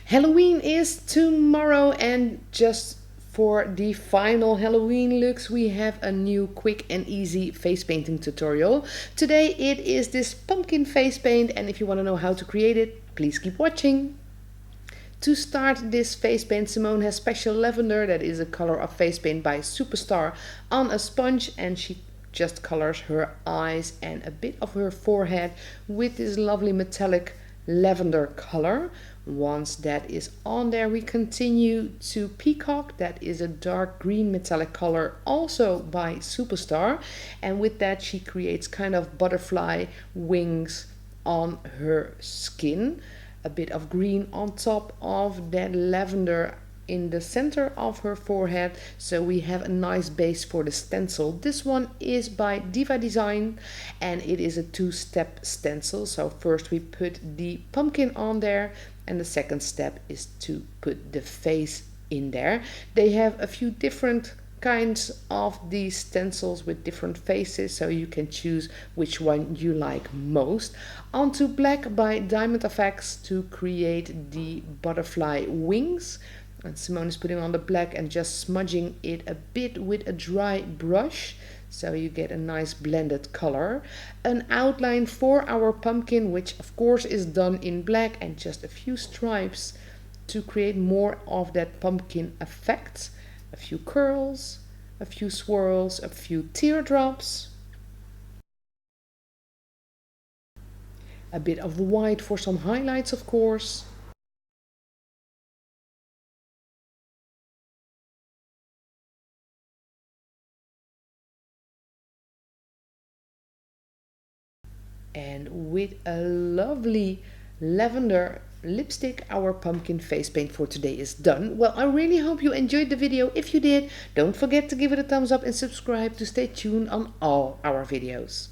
Halloween is tomorrow, and just for the final Halloween looks we have a new quick and easy face painting tutorial. Today it is this pumpkin face paint, and if you want to know how to create it, please keep watching. To start this face paint, Simone has special lavender, that is a color of face paint by Superstar, on a sponge, and she just colors her eyes and a bit of her forehead with this lovely metallic lavender color. Once that is on there, we continue to Peacock, that is a dark green metallic color also by Superstar, and with that she creates kind of butterfly wings on her skin. A bit of green on top of that lavender in the center of her forehead, so we have a nice base for the stencil. This one is by Diva Design, and it is a two-step stencil. So first we put the pumpkin on there, and the second step is to put the face in there. They have a few different kinds of these stencils with different faces, so you can choose which one you like most. Onto black by Diamond Effects to create the butterfly wings, and Simone is putting on the black and just smudging it a bit with a dry brush, so you get a nice blended color. An outline for our pumpkin, which of course is done in black, and just a few stripes to create more of that pumpkin effect. A few curls, a few swirls, a few teardrops. A bit of white for some highlights, of course. And with a lovely lavender lipstick, our pumpkin face paint for today is done. Well, I really hope you enjoyed the video. If you did, don't forget to give it a thumbs up and subscribe to stay tuned on all our videos.